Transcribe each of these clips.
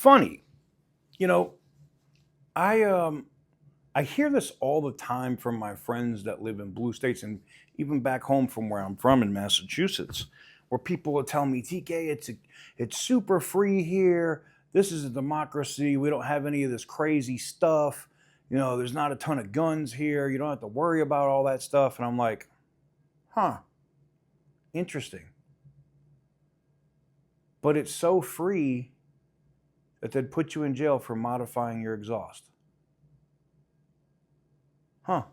funny. You know, I hear this all the time from my friends that live in blue states and even back home from where I'm from in Massachusetts, where people will tell me, TK, it's super free here. This is a democracy. We don't have any of this crazy stuff. You know, there's not a ton of guns here. You don't have to worry about all that stuff. And I'm like, huh, interesting. But it's so free that they'd put you in jail for modifying your exhaust. Huh.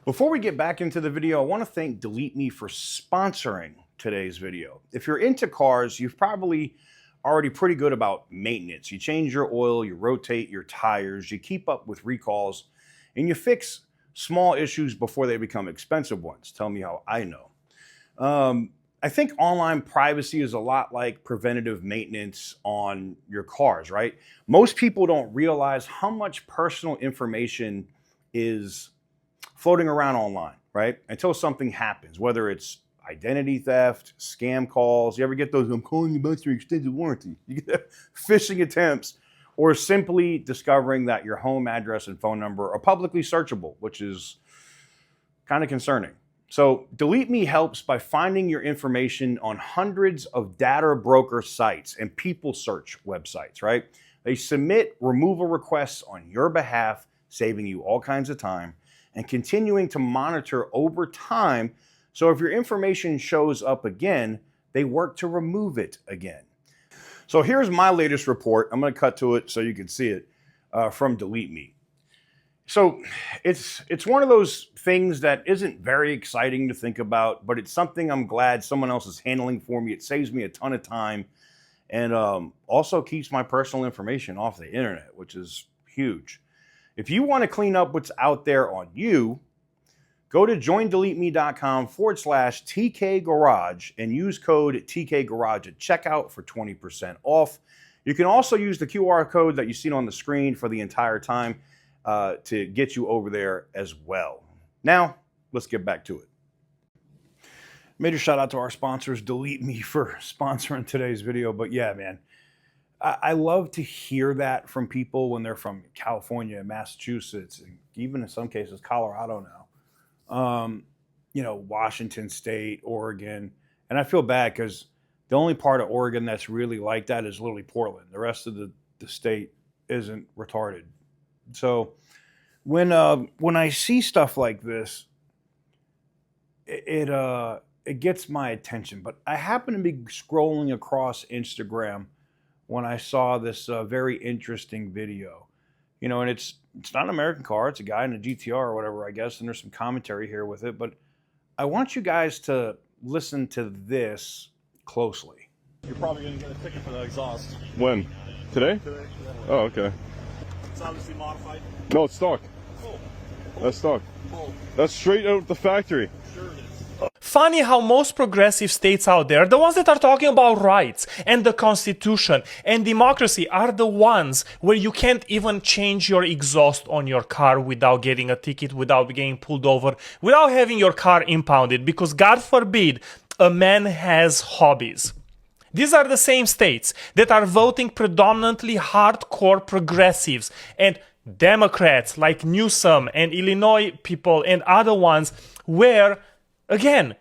Before we get back into the video, I want to thank Delete Me for sponsoring today's video. If you're into cars, you've probably already pretty good about maintenance. You change your oil, you rotate your tires, you keep up with recalls, and you fix small issues before they become expensive ones. Tell me how I know. I think online privacy is a lot like preventative maintenance on your cars, right? Most people don't realize how much personal information is floating around online, right? Until something happens, whether it's identity theft, scam calls. You ever get those, I'm calling you about your extended warranty? You get phishing attempts, or simply discovering that your home address and phone number are publicly searchable, which is kind of concerning. So Delete Me helps by finding your information on hundreds of data broker sites and people search websites, right? They submit removal requests on your behalf, saving you all kinds of time and continuing to monitor over time. So if your information shows up again, they work to remove it again. So here's my latest report. I'm going to cut to it so you can see it from Delete Me. So it's one of those things that isn't very exciting to think about, but it's something I'm glad someone else is handling for me. It saves me a ton of time and also keeps my personal information off the internet, which is huge. If you want to clean up what's out there on you, go to joindeleteme.com/TK Garage and use code TK Garage at checkout for 20% off. You can also use the QR code that you see on the screen for the entire time to get you over there as well. Now, let's get back to it. Major shout out to our sponsors, Delete Me, for sponsoring today's video. But yeah, man, I love to hear that from people when they're from California, Massachusetts, and even in some cases, Colorado now. You know, Washington State, Oregon. And I feel bad because the only part of Oregon that's really like that is literally Portland. The rest of the state isn't retarded. So when I see stuff like this, it gets my attention. But I happen to be scrolling across Instagram when I saw this very interesting video. You know, and it's not an American car. It's a guy in a GTR or whatever, I guess. And there's some commentary here with it. But I want you guys to listen to this closely. You're probably going to get a ticket for the exhaust. When? Today? Today. Yeah. Oh, okay. It's obviously modified. No, it's stock. Oh. That's stock. Oh. That's straight out of the factory. Sure it is. Funny how most progressive states out there, the ones that are talking about rights and the Constitution and democracy, are the ones where you can't even change your exhaust on your car without getting a ticket, without getting pulled over, without having your car impounded, because God forbid a man has hobbies. These are the same states that are voting predominantly hardcore progressives and Democrats like Newsom and Illinois people and other ones where, again,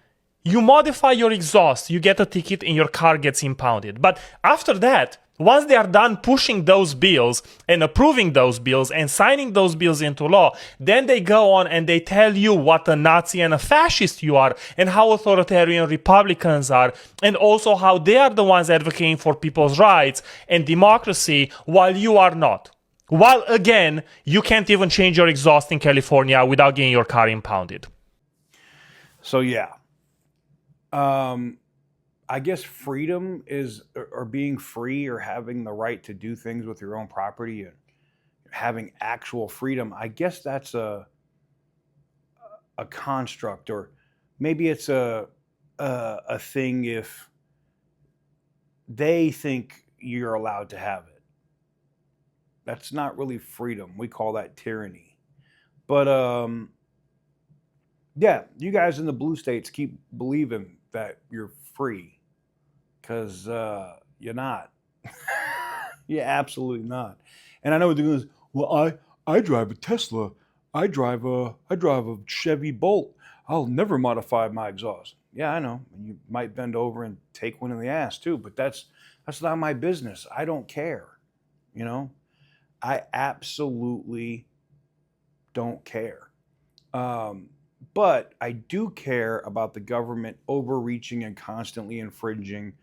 you modify your exhaust, you get a ticket and your car gets impounded. But after that, once they are done pushing those bills and approving those bills and signing those bills into law, then they go on and they tell you what a Nazi and a fascist you are and how authoritarian Republicans are, and also how they are the ones advocating for people's rights and democracy while you are not. While, again, you can't even change your exhaust in California without getting your car impounded. So yeah, I guess freedom is, or being free or having the right to do things with your own property and having actual freedom. I guess that's a construct, or maybe it's a thing if they think you're allowed to have it. That's not really freedom. We call that tyranny. But yeah, you guys in the blue states keep believing that you're free, because you're not. You're absolutely not. And I know what they're going to say. Well, I drive a Tesla. I drive a Chevy Bolt. I'll never modify my exhaust. Yeah, I know. You might bend over and take one in the ass too, but that's not my business. I don't care. You know, I absolutely don't care. But I do care about the government overreaching and constantly infringing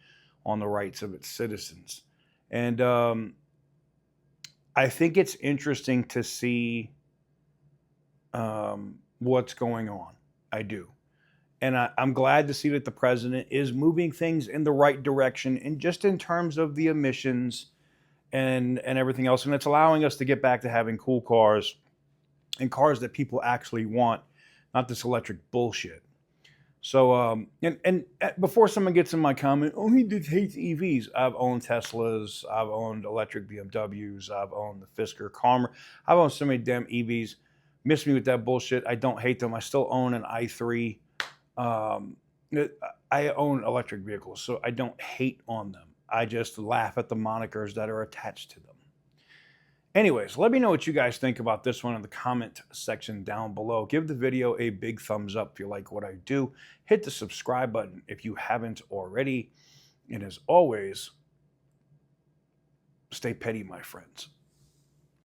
on the rights of its citizens. And I think it's interesting to see what's going on. I do. And I'm glad to see that the president is moving things in the right direction, and just in terms of the emissions and everything else. And it's allowing us to get back to having cool cars and cars that people actually want, not this electric bullshit. So, and before someone gets in my comment, oh, he just hates EVs. I've owned Teslas. I've owned electric BMWs. I've owned the Fisker Calmer. I've owned so many damn EVs. Miss me with that bullshit. I don't hate them. I still own an i3. I own electric vehicles, so I don't hate on them. I just laugh at the monikers that are attached to them. Anyways, let me know what you guys think about this one in the comment section down below. Give the video a big thumbs up if you like what I do. Hit the subscribe button if you haven't already. And as always, stay petty, my friends.